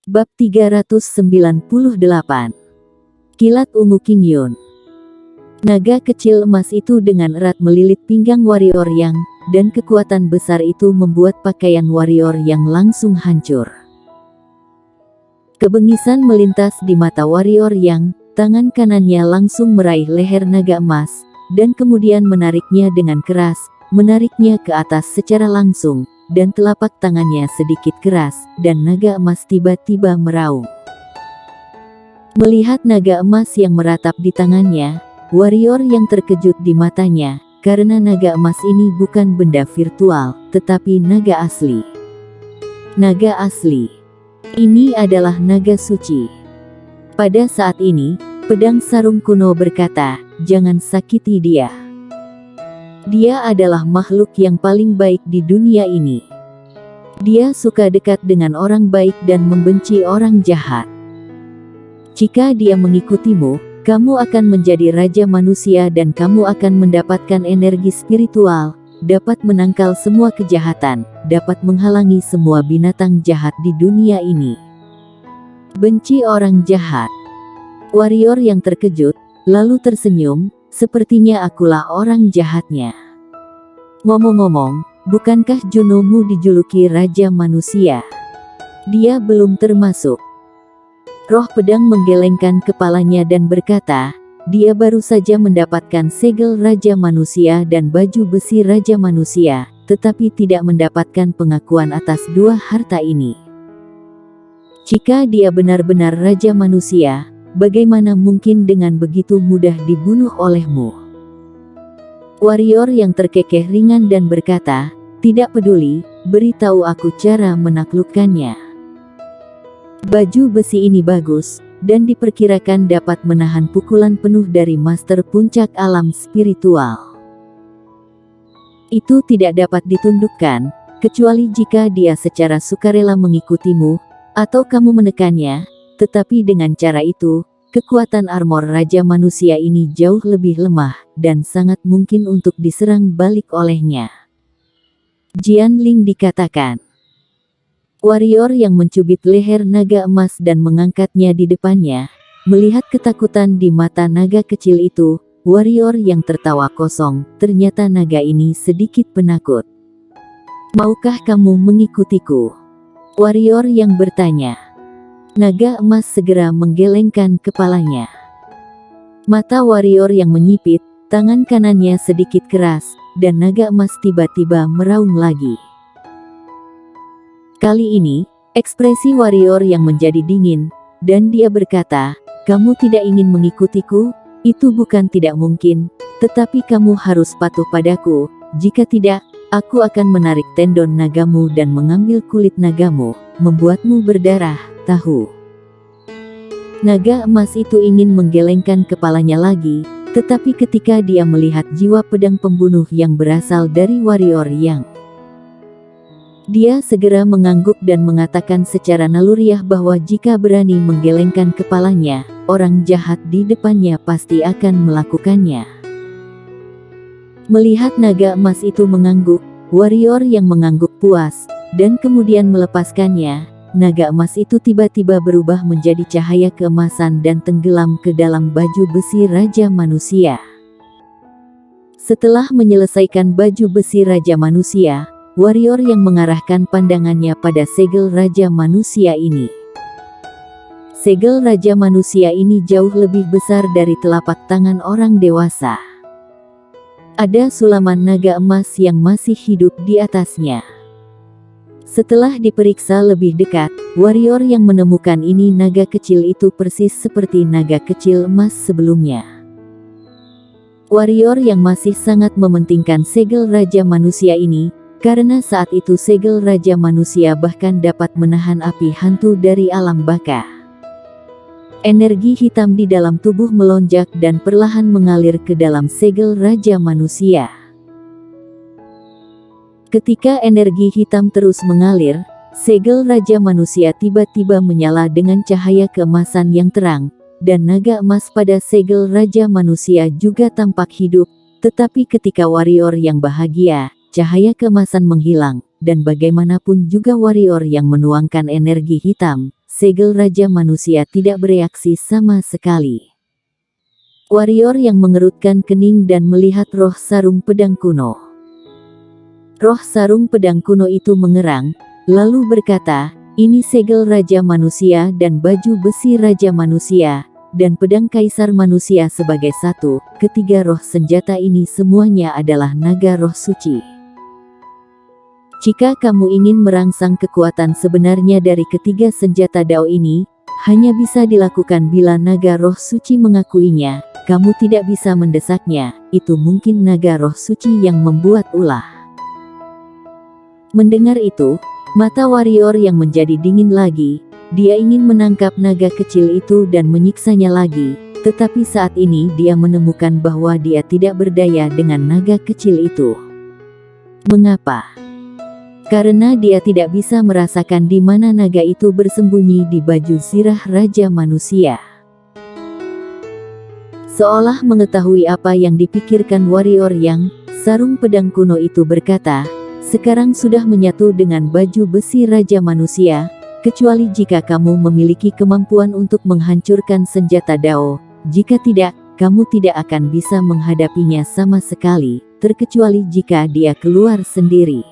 Bab 398. Kilat ungu King Yun. Naga kecil emas itu dengan erat melilit pinggang warrior Yang, dan kekuatan besar itu membuat pakaian warrior Yang langsung hancur. Kebengisan melintas di mata warrior Yang, tangan kanannya langsung meraih leher naga emas, dan kemudian menariknya dengan keras, menariknya ke atas secara langsung, dan telapak tangannya sedikit keras, dan naga emas tiba-tiba meraung. Melihat naga emas yang meratap di tangannya, warrior yang terkejut di matanya, karena naga emas ini bukan benda virtual, tetapi naga asli. Naga asli. Ini adalah naga suci. Pada saat ini, pedang sarung kuno berkata, "Jangan sakiti dia. Dia adalah makhluk yang paling baik di dunia ini. Dia suka dekat dengan orang baik dan membenci orang jahat. Jika dia mengikutimu, kamu akan menjadi raja manusia dan kamu akan mendapatkan energi spiritual, dapat menangkal semua kejahatan, dapat menghalangi semua binatang jahat di dunia ini. Benci orang jahat." Warrior yang terkejut, lalu tersenyum, "Sepertinya akulah orang jahatnya. Ngomong-ngomong, bukankah Junomu dijuluki Raja Manusia? Dia belum termasuk." Roh pedang menggelengkan kepalanya dan berkata, "Dia baru saja mendapatkan segel Raja Manusia dan baju besi Raja Manusia, tetapi tidak mendapatkan pengakuan atas dua harta ini. Jika dia benar-benar Raja Manusia, bagaimana mungkin dengan begitu mudah dibunuh olehmu?" Warrior yang terkekeh ringan dan berkata, "Tidak peduli, beritahu aku cara menaklukkannya. Baju besi ini bagus, dan diperkirakan dapat menahan pukulan penuh dari master puncak alam spiritual. Itu tidak dapat ditundukkan, kecuali jika dia secara sukarela mengikutimu, atau kamu menekannya, tetapi dengan cara itu, kekuatan armor Raja Manusia ini jauh lebih lemah, dan sangat mungkin untuk diserang balik olehnya." Jian Ling dikatakan. Warrior yang mencubit leher naga emas dan mengangkatnya di depannya, melihat ketakutan di mata naga kecil itu, warrior yang tertawa kosong, ternyata naga ini sedikit penakut. "Maukah kamu mengikutiku?" Warrior yang bertanya. Naga emas segera menggelengkan kepalanya. Mata warrior yang menyipit, tangan kanannya sedikit keras, dan naga emas tiba-tiba meraung lagi. Kali ini, ekspresi warrior yang menjadi dingin, dan dia berkata, "Kamu tidak ingin mengikutiku? Itu bukan tidak mungkin, tetapi kamu harus patuh padaku, jika tidak, aku akan menarik tendon nagamu dan mengambil kulit nagamu, membuatmu berdarah, tahu?" Naga emas itu ingin menggelengkan kepalanya lagi, tetapi ketika dia melihat jiwa pedang pembunuh yang berasal dari warrior Yang, dia segera mengangguk dan mengatakan secara naluriah bahwa jika berani menggelengkan kepalanya, orang jahat di depannya pasti akan melakukannya. Melihat naga emas itu mengangguk, warrior yang mengangguk puas, dan kemudian melepaskannya, naga emas itu tiba-tiba berubah menjadi cahaya keemasan dan tenggelam ke dalam baju besi Raja Manusia. Setelah menyelesaikan baju besi Raja Manusia, warrior yang mengarahkan pandangannya pada segel Raja Manusia ini. Segel Raja Manusia ini jauh lebih besar dari telapak tangan orang dewasa. Ada sulaman naga emas yang masih hidup di atasnya. Setelah diperiksa lebih dekat, warrior yang menemukan ini naga kecil itu persis seperti naga kecil emas sebelumnya. Warrior yang masih sangat mementingkan segel Raja Manusia ini, karena saat itu segel Raja Manusia bahkan dapat menahan api hantu dari alam baka. Energi hitam di dalam tubuh melonjak dan perlahan mengalir ke dalam segel Raja Manusia. Ketika energi hitam terus mengalir, segel Raja Manusia tiba-tiba menyala dengan cahaya keemasan yang terang, dan naga emas pada segel Raja Manusia juga tampak hidup, tetapi ketika warrior yang bahagia, cahaya keemasan menghilang, dan bagaimanapun juga warrior yang menuangkan energi hitam, segel Raja Manusia tidak bereaksi sama sekali. Warrior yang mengerutkan kening dan melihat roh sarung pedang kuno. Roh sarung pedang kuno itu mengerang, lalu berkata, "Ini segel Raja Manusia dan baju besi Raja Manusia, dan pedang Kaisar Manusia sebagai satu. Ketiga roh senjata ini semuanya adalah naga roh suci. Jika kamu ingin merangsang kekuatan sebenarnya dari ketiga senjata Dao ini, hanya bisa dilakukan bila naga roh suci mengakuinya. Kamu tidak bisa mendesaknya, itu mungkin naga roh suci yang membuat ulah." Mendengar itu, mata warrior yang menjadi dingin lagi. Dia ingin menangkap naga kecil itu dan menyiksanya lagi, tetapi saat ini dia menemukan bahwa dia tidak berdaya dengan naga kecil itu. Mengapa? Karena dia tidak bisa merasakan di mana naga itu bersembunyi di baju zirah Raja Manusia. Seolah mengetahui apa yang dipikirkan warrior yang sarung pedang kuno itu berkata, "Sekarang sudah menyatu dengan baju besi Raja Manusia, kecuali jika kamu memiliki kemampuan untuk menghancurkan senjata Dao. Jika tidak, kamu tidak akan bisa menghadapinya sama sekali, terkecuali jika dia keluar sendiri.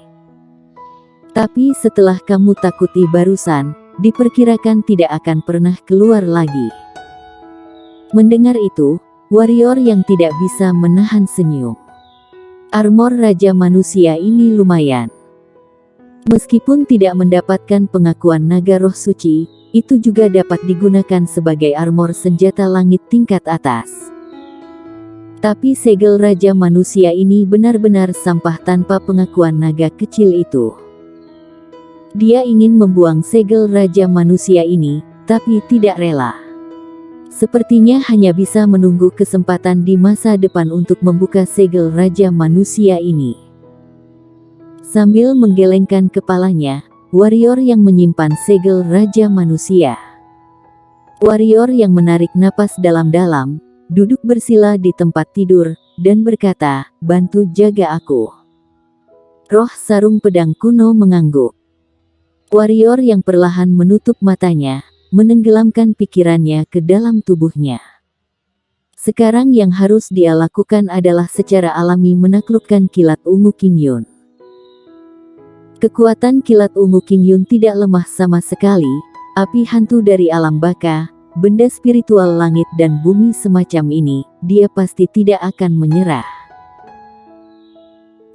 Tapi setelah kamu takuti barusan, diperkirakan tidak akan pernah keluar lagi." Mendengar itu, warrior yang tidak bisa menahan senyum. Armor Raja Manusia ini lumayan. Meskipun tidak mendapatkan pengakuan naga roh suci, itu juga dapat digunakan sebagai armor senjata langit tingkat atas. Tapi segel Raja Manusia ini benar-benar sampah tanpa pengakuan naga kecil itu. Dia ingin membuang segel Raja Manusia ini, tapi tidak rela. Sepertinya hanya bisa menunggu kesempatan di masa depan untuk membuka segel Raja Manusia ini. Sambil menggelengkan kepalanya, warrior yang menyimpan segel Raja Manusia. Warrior yang menarik napas dalam-dalam, duduk bersila di tempat tidur, dan berkata, "Bantu jaga aku." Roh sarung pedang kuno mengangguk. Warrior yang perlahan menutup matanya, menenggelamkan pikirannya ke dalam tubuhnya. Sekarang yang harus dia lakukan adalah secara alami menaklukkan kilat ungu King Yun. Kekuatan kilat ungu King Yun tidak lemah sama sekali. Api hantu dari alam baka, benda spiritual langit dan bumi semacam ini, dia pasti tidak akan menyerah.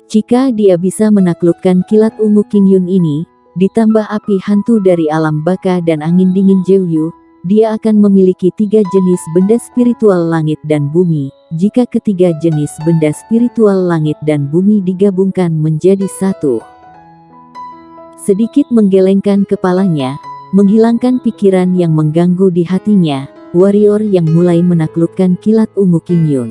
Jika dia bisa menaklukkan kilat ungu King Yun ini, ditambah api hantu dari alam baka dan angin dingin Jeoyu, dia akan memiliki 3 jenis benda spiritual langit dan bumi. Jika ketiga jenis benda spiritual langit dan bumi digabungkan menjadi satu. Sedikit menggelengkan kepalanya, menghilangkan pikiran yang mengganggu di hatinya, warrior yang mulai menaklukkan kilat ungu King Yun.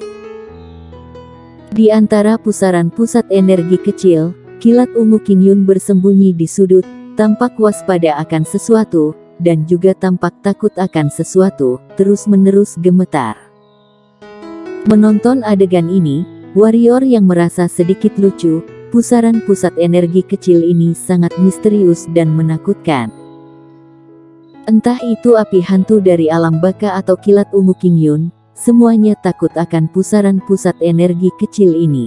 Di antara pusaran pusat energi kecil, kilat ungu King Yun bersembunyi di sudut, tampak waspada akan sesuatu, dan juga tampak takut akan sesuatu, terus-menerus gemetar. Menonton adegan ini, warrior yang merasa sedikit lucu, pusaran pusat energi kecil ini sangat misterius dan menakutkan. Entah itu api hantu dari alam baka atau kilat ungu King Yun, semuanya takut akan pusaran pusat energi kecil ini.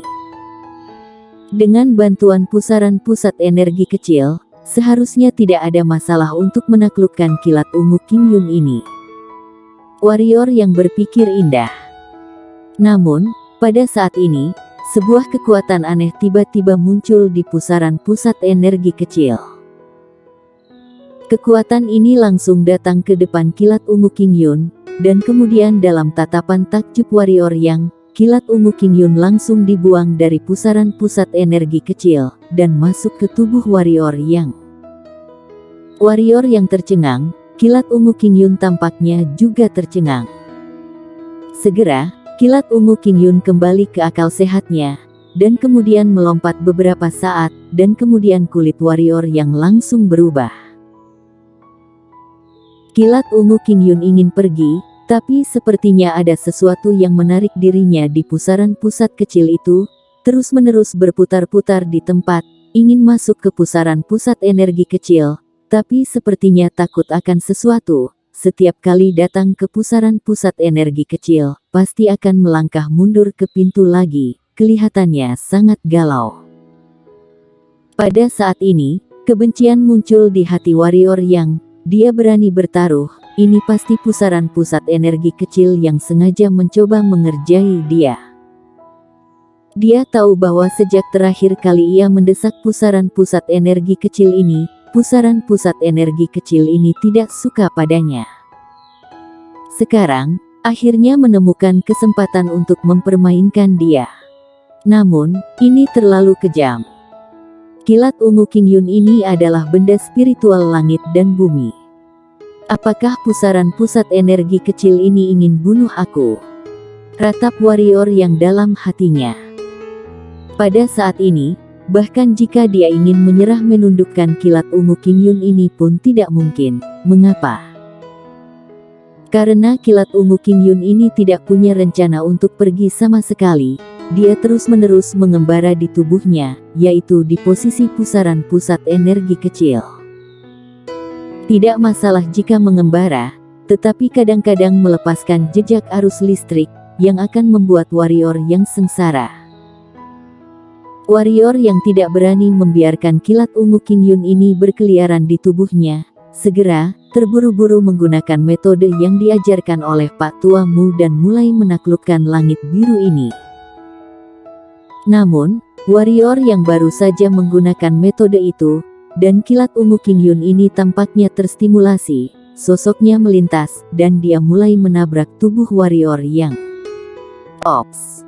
Dengan bantuan pusaran pusat energi kecil, seharusnya tidak ada masalah untuk menaklukkan kilat ungu King Yun ini. Warrior yang berpikir indah. Namun, pada saat ini, sebuah kekuatan aneh tiba-tiba muncul di pusaran pusat energi kecil. Kekuatan ini langsung datang ke depan kilat ungu King Yun, dan kemudian dalam tatapan takjub warrior yang, kilat ungu King Yun langsung dibuang dari pusaran pusat energi kecil, dan masuk ke tubuh warrior yang. Warrior yang tercengang, kilat ungu King Yun tampaknya juga tercengang. Segera, kilat ungu King Yun kembali ke akal sehatnya, dan kemudian melompat beberapa saat, dan kemudian kulit warrior yang langsung berubah. Kilat ungu King Yun ingin pergi, tapi sepertinya ada sesuatu yang menarik dirinya di pusaran pusat kecil itu, terus-menerus berputar-putar di tempat, ingin masuk ke pusaran pusat energi kecil, tapi sepertinya takut akan sesuatu. Setiap kali datang ke pusaran pusat energi kecil, pasti akan melangkah mundur ke pintu lagi. Kelihatannya sangat galau. Pada saat ini, kebencian muncul di hati warrior yang dia berani bertaruh. Ini pasti pusaran pusat energi kecil yang sengaja mencoba mengerjai dia. Dia tahu bahwa sejak terakhir kali ia mendesak pusaran pusat energi kecil ini, pusaran pusat energi kecil ini tidak suka padanya. Sekarang, akhirnya menemukan kesempatan untuk mempermainkan dia. Namun, ini terlalu kejam. Kilat ungu King Yun ini adalah benda spiritual langit dan bumi. Apakah pusaran pusat energi kecil ini ingin bunuh aku? Ratap warrior yang dalam hatinya. Pada saat ini, bahkan jika dia ingin menyerah menundukkan kilat ungu King Yun ini pun tidak mungkin. Mengapa? Karena kilat ungu King Yun ini tidak punya rencana untuk pergi sama sekali. Dia terus-menerus mengembara di tubuhnya, yaitu di posisi pusaran pusat energi kecil. Tidak masalah jika mengembara, tetapi kadang-kadang melepaskan jejak arus listrik, yang akan membuat warrior yang sengsara. Warrior yang tidak berani membiarkan kilat ungu King Yun ini berkeliaran di tubuhnya, segera, terburu-buru menggunakan metode yang diajarkan oleh Pak Tua Mu dan mulai menaklukkan langit biru ini. Namun, warrior yang baru saja menggunakan metode itu, dan kilat ungu King Yun ini tampaknya terstimulasi, sosoknya melintas, dan dia mulai menabrak tubuh warrior yang ops.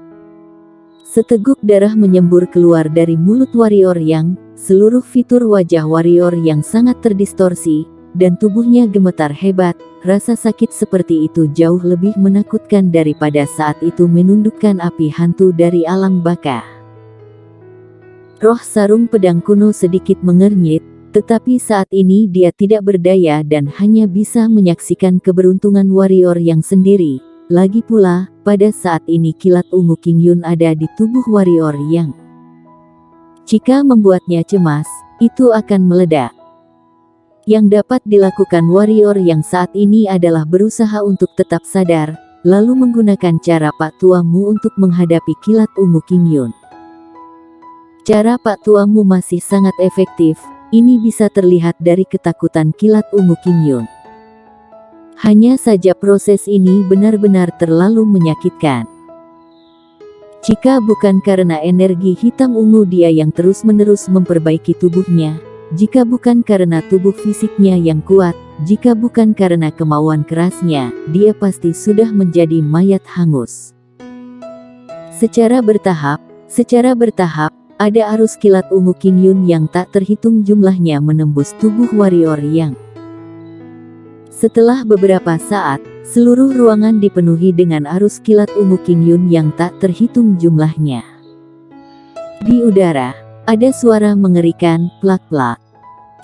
Seteguk darah menyembur keluar dari mulut warrior yang, seluruh fitur wajah warrior yang sangat terdistorsi, dan tubuhnya gemetar hebat. Rasa sakit seperti itu jauh lebih menakutkan daripada saat itu menundukkan api hantu dari alam baka. Roh sarung pedang kuno sedikit mengernyit, tetapi saat ini dia tidak berdaya dan hanya bisa menyaksikan keberuntungan warrior yang sendiri. Lagi pula, pada saat ini kilat ungu King Yun ada di tubuh warrior yang jika membuatnya cemas, itu akan meledak. Yang dapat dilakukan warrior yang saat ini adalah berusaha untuk tetap sadar, lalu menggunakan cara Pak Tua Mu untuk menghadapi kilat ungu King Yun. Cara Pak Tua Mu masih sangat efektif, ini bisa terlihat dari ketakutan kilat ungu King Yun. Hanya saja proses ini benar-benar terlalu menyakitkan. Jika bukan karena energi hitam ungu dia yang terus-menerus memperbaiki tubuhnya, jika bukan karena tubuh fisiknya yang kuat, jika bukan karena kemauan kerasnya, dia pasti sudah menjadi mayat hangus. Secara bertahap, ada arus kilat ungu King Yun yang tak terhitung jumlahnya menembus tubuh warrior yang setelah beberapa saat, seluruh ruangan dipenuhi dengan arus kilat ungu King Yun yang tak terhitung jumlahnya. Di udara, ada suara mengerikan, plak-plak,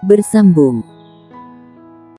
bersambung.